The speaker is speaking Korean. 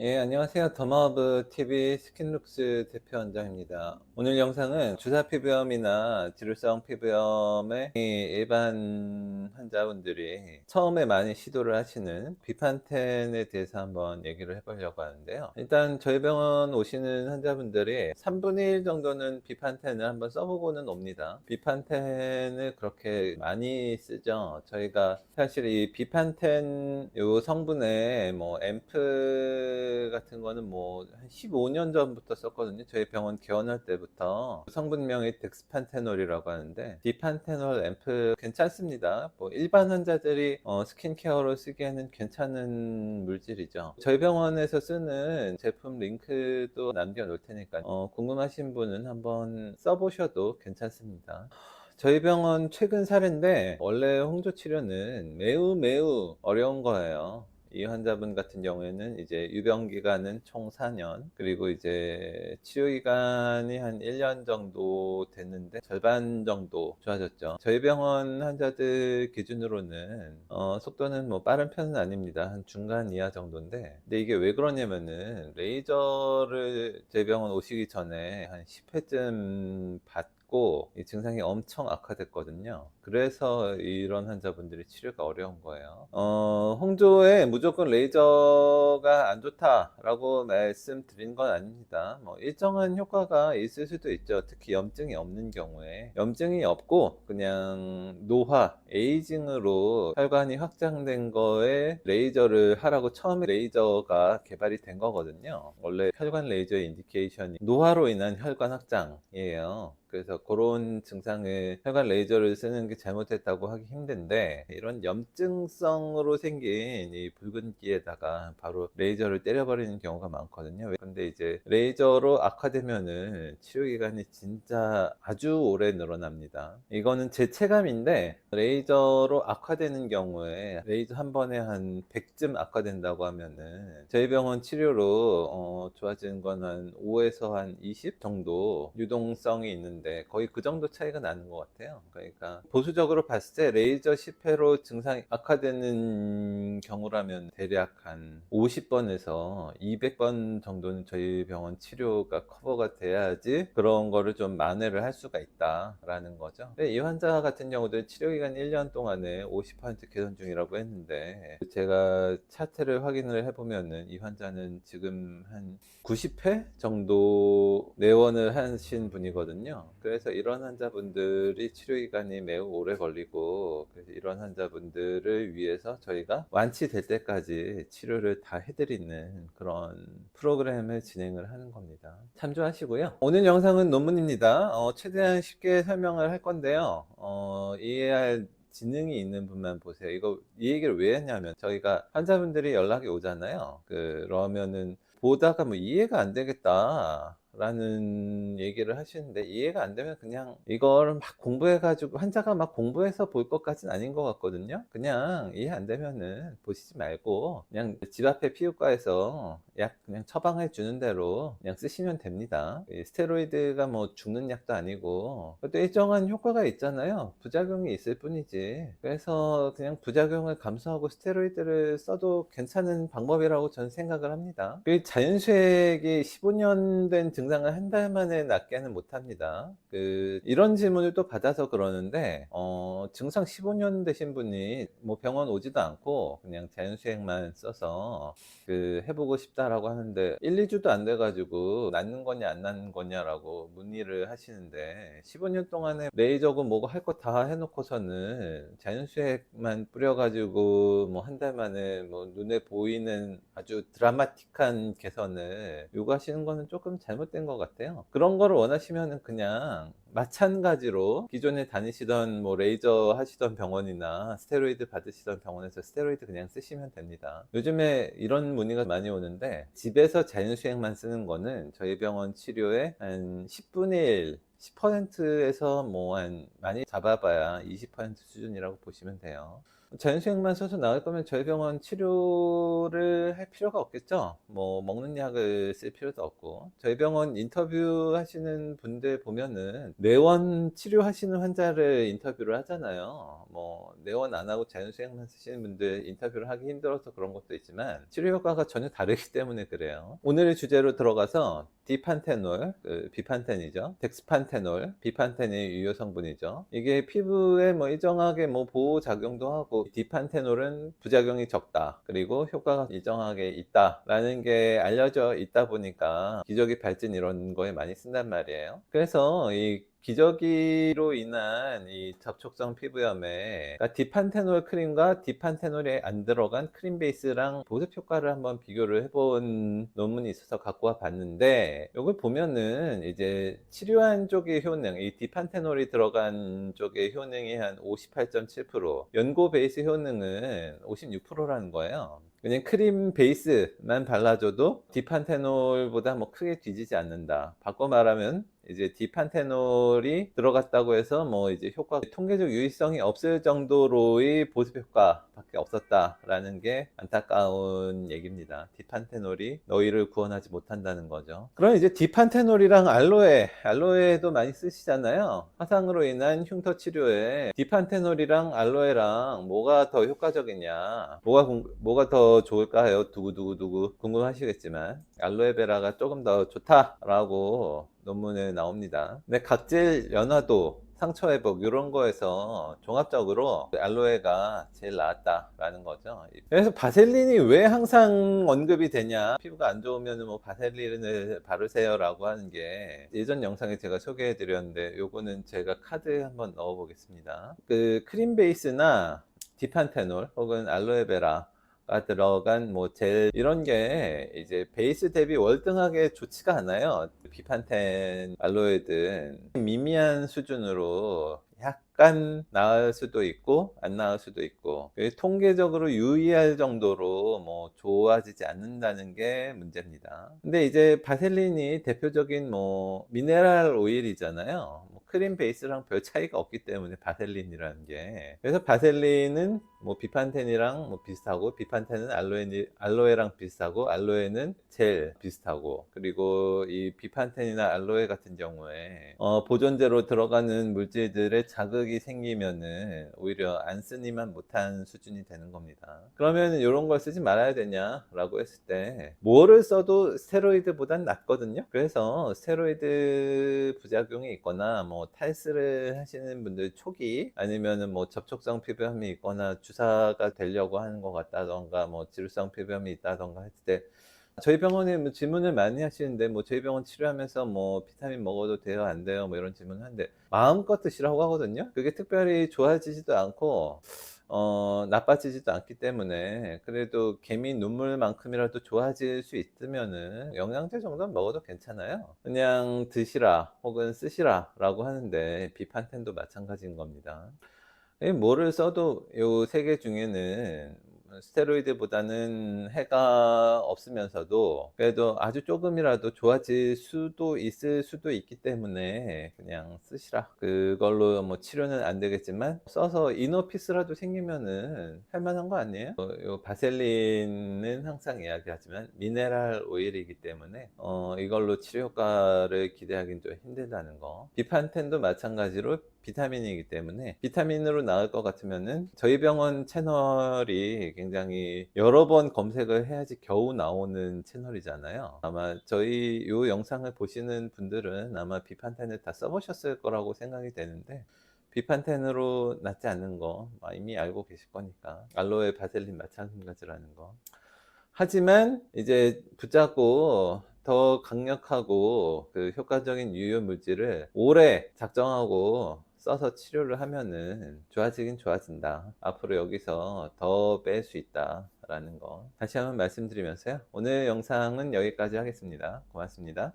예, 안녕하세요. 더마허브 TV 스킨룩스 대표 원장입니다. 오늘 영상은 주사 피부염이나 지루성 피부염의 이 일반 환자분들이 처음에 많이 시도를 하시는 비판텐에 대해서 한번 얘기를 해보려고 하는데요. 일단 저희 병원 오시는 환자분들이 3분의 1 정도는 비판텐을 한번 써보고는 옵니다. 비판텐을 그렇게 많이 쓰죠. 저희가 사실 이 비판텐 요 성분에 뭐 앰플 같은 거는 뭐 한 15년 전부터 썼거든요. 저희 병원 개원할 때부터. 성분명이 덱스판테놀이라고 하는데 디판테놀 앰플 괜찮습니다. 뭐 일반 환자들이 스킨케어로 쓰기에는 괜찮은 물질이죠. 저희 병원에서 쓰는 제품 링크도 남겨 놓을 테니까 궁금하신 분은 한번 써보셔도 괜찮습니다. 저희 병원 최근 사례인데, 원래 홍조 치료는 매우 매우 어려운 거예요. 이 환자분 같은 경우에는 이제 유병 기간은 총 4년, 그리고 이제 치료 기간이 한 1년 정도 됐는데 절반 정도 좋아졌죠. 저희 병원 환자들 기준으로는 속도는 뭐 빠른 편은 아닙니다. 한 중간 이하 정도인데, 근데 이게 왜 그러냐면은 레이저를 저희 병원 오시기 전에 한 10회쯤 받고 이 증상이 엄청 악화됐거든요. 그래서 이런 환자분들이 치료가 어려운 거예요. 홍조에 무조건 레이저가 안 좋다라고 말씀드린 건 아닙니다. 뭐 일정한 효과가 있을 수도 있죠. 특히 염증이 없는 경우에. 염증이 없고 그냥 노화, 에이징으로 혈관이 확장된 거에 레이저를 하라고 처음에 레이저가 개발이 된 거거든요. 원래 혈관 레이저의 인디케이션이 노화로 인한 혈관 확장이에요. 그래서 그런 증상을 혈관 레이저를 쓰는 게 잘못했다고 하기 힘든데, 이런 염증성으로 생긴 이 붉은기에다가 바로 레이저를 때려버리는 경우가 많거든요. 근데 이제 레이저로 악화되면은 치료 기간이 진짜 아주 오래 늘어납니다. 이거는 제 체감인데, 레이저로 악화되는 경우에 레이저 한 번에 한 100쯤 악화된다고 하면은 저희 병원 치료로 좋아지는 건 한 5에서 한 20 정도 유동성이 있는데, 거의 그 정도 차이가 나는 것 같아요. 그러니까 보수적으로 봤을 때 레이저 10회로 증상이 악화되는 경우라면 대략 한 50번에서 200번 정도는 저희 병원 치료가 커버가 돼야지 그런 거를 좀 만회를 할 수가 있다라는 거죠. 근데 이 환자 같은 경우도 치료 기간 1년 동안에 50% 개선 중이라고 했는데, 제가 차트를 확인을 해보면은 이 환자는 지금 한 90회 정도 내원을 하신 분이거든요. 그래서 이런 환자분들이 치료 기간이 매우 오래 걸리고, 그래서 이런 환자분들을 위해서 저희가 완치될 때까지 치료를 다 해드리는 그런 프로그램을 진행을 하는 겁니다. 참조하시고요. 오늘 영상은 논문입니다. 최대한 쉽게 설명을 할 건데요. 이해할 지능이 있는 분만 보세요. 이 얘기를 왜 했냐면, 저희가 환자분들이 연락이 오잖아요. 그러면은 보다가 뭐 이해가 안 되겠다 라는 얘기를 하시는데, 이해가 안 되면 그냥 이걸 막 공부해 가지고, 환자가 막 공부해서 볼 것까지는 아닌 것 같거든요. 그냥 이해 안 되면은 보시지 말고 그냥 집 앞에 피부과에서 약 그냥 처방해 주는 대로 그냥 쓰시면 됩니다. 이 스테로이드가 뭐 죽는 약도 아니고, 또 일정한 효과가 있잖아요. 부작용이 있을 뿐이지. 그래서 그냥 부작용을 감수하고 스테로이드를 써도 괜찮은 방법이라고 저는 생각을 합니다. 그 자연수액이 15년 된 증상을 한 달 만에 낫게는 못합니다. 이런 질문을 또 받아서 그러는데, 증상 15년 되신 분이 뭐 병원 오지도 않고 그냥 자연수액만 써서 해보고 싶다라고 하는데, 1, 2주도 안 돼가지고 낫는 거냐 안 낫는 거냐라고 문의를 하시는데, 15년 동안에 레이저고 뭐고 할 거 다 해놓고서는 자연수액만 뿌려가지고 뭐 한 달 만에 뭐 눈에 보이는 아주 드라마틱한 개선을 요구하시는 거는 조금 잘못된 것 같아요. 그런 거를 원하시면은 그냥 마찬가지로 기존에 다니시던 뭐 레이저 하시던 병원이나 스테로이드 받으시던 병원에서 스테로이드 그냥 쓰시면 됩니다. 요즘에 이런 문의가 많이 오는데, 집에서 자연수액만 쓰는 거는 저희 병원 치료의 한 10분의 1 10%에서 뭐 한 많이 잡아봐야 20% 수준이라고 보시면 돼요. 자연수액만 써서 나을 거면 저희 병원 치료를 할 필요가 없겠죠. 뭐 먹는 약을 쓸 필요도 없고, 저희 병원 인터뷰 하시는 분들 보면은 내원 치료하시는 환자를 인터뷰를 하잖아요. 뭐 내원 안 하고 자연수액만 쓰시는 분들 인터뷰를 하기 힘들어서 그런 것도 있지만 치료 효과가 전혀 다르기 때문에 그래요. 오늘의 주제로 들어가서 디판테놀, 비판텐이죠. 덱스판테놀, 비판텐의 유효 성분이죠. 이게 피부에 뭐 일정하게 뭐 보호 작용도 하고, 디판테놀은 부작용이 적다, 그리고 효과가 일정하게 있다라는 게 알려져 있다 보니까 기저귀 발진 이런 거에 많이 쓴단 말이에요. 그래서 이 기저귀로 인한 이 접촉성 피부염에, 그러니까 디판테놀 크림과 디판테놀이 안 들어간 크림 베이스랑 보습 효과를 한번 비교를 해본 논문이 있어서 갖고 와 봤는데, 이걸 보면은 이제 치료한 쪽의 효능, 이 디판테놀이 들어간 쪽의 효능이 한 58.7%, 연고 베이스 효능은 56%라는 거예요. 그냥 크림 베이스만 발라줘도 디판테놀보다 뭐 크게 뒤지지 않는다. 바꿔 말하면 이제 디판테놀이 들어갔다고 해서 뭐 이제 효과, 통계적 유의성이 없을 정도로의 보습 효과밖에 없었다라는 게 안타까운 얘기입니다. 디판테놀이 너희를 구원하지 못한다는 거죠. 그럼 이제 디판테놀이랑 알로에도 많이 쓰시잖아요. 화상으로 인한 흉터 치료에 디판테놀이랑 알로에랑 뭐가 더 효과적이냐, 뭐가 더 좋을까요? 두구두구두구 궁금하시겠지만 알로에베라가 조금 더 좋다라고 논문에 나옵니다. 근데 각질 연화도, 상처 회복 이런 거에서 종합적으로 알로에가 제일 나았다라는 거죠. 그래서 바셀린이 왜 항상 언급이 되냐, 피부가 안 좋으면 뭐 바셀린을 바르세요라고 하는 게 예전 영상에 제가 소개해 드렸는데, 요거는 제가 카드에 한번 넣어 보겠습니다. 그 크림 베이스나 디판테놀 혹은 알로에베라 가 들어간 뭐 젤 이런 게 이제 베이스 대비 월등하게 좋지가 않아요. 비판텐 알로에든 미미한 수준으로 약간 나을 수도 있고 안 나을 수도 있고, 통계적으로 유의할 정도로 뭐 좋아지지 않는다는 게 문제입니다. 근데 이제 바셀린이 대표적인 뭐 미네랄 오일이잖아요. 뭐 크림 베이스랑 별 차이가 없기 때문에 바셀린이라는 게, 그래서 바셀린은 뭐 비판텐이랑 뭐 비슷하고, 비판텐은 알로에랑 비슷하고, 알로에는 젤 비슷하고, 그리고 이 비판텐이나 알로에 같은 경우에 보존제로 들어가는 물질들의 자극이 생기면은 오히려 안 쓰니만 못한 수준이 되는 겁니다. 그러면 이런 걸 쓰지 말아야 되냐라고 했을 때, 뭐를 써도 스테로이드보단 낫거든요. 그래서 스테로이드 부작용이 있거나 뭐 탈수를 하시는 분들 초기, 아니면은 뭐 접촉성 피부염이 있거나 주사가 되려고 하는 것 같다던가, 뭐 지루성 피부염이 있다던가 했을 때, 저희 병원에 뭐 질문을 많이 하시는데, 뭐 저희 병원 치료하면서 뭐 비타민 먹어도 돼요 안 돼요 뭐 이런 질문을 하는데, 마음껏 드시라고 하거든요. 그게 특별히 좋아지지도 않고 나빠지지도 않기 때문에, 그래도 개미 눈물만큼이라도 좋아질 수 있으면은 영양제 정도는 먹어도 괜찮아요. 그냥 드시라 혹은 쓰시라 라고 하는데, 비판텐도 마찬가지인 겁니다. 뭐를 써도 요 세 개 중에는 스테로이드보다는 해가 없으면서도 그래도 아주 조금이라도 좋아질 수도 있을 수도 있기 때문에 그냥 쓰시라. 그걸로 뭐 치료는 안 되겠지만 써서 이너피스라도 생기면은 할 만한 거 아니에요? 요 바셀린은 항상 이야기하지만 미네랄 오일이기 때문에 이걸로 치료 효과를 기대하기는 좀 힘들다는 거. 비판텐도 마찬가지로 비타민이기 때문에, 비타민으로 나을 것 같으면은 저희 병원 채널이 굉장히 여러 번 검색을 해야지 겨우 나오는 채널이잖아요. 아마 저희 이 영상을 보시는 분들은 아마 비판텐을 다 써보셨을 거라고 생각이 되는데, 비판텐으로 낫지 않는 거 이미 알고 계실 거니까, 알로에 바셀린 마찬가지라는 거. 하지만 이제 붙잡고 더 강력하고 그 효과적인 유효 물질을 오래 작정하고 써서 치료를 하면은 좋아지긴 좋아진다. 앞으로 여기서 더 뺄 수 있다 라는 거 다시 한번 말씀드리면서요, 오늘 영상은 여기까지 하겠습니다. 고맙습니다.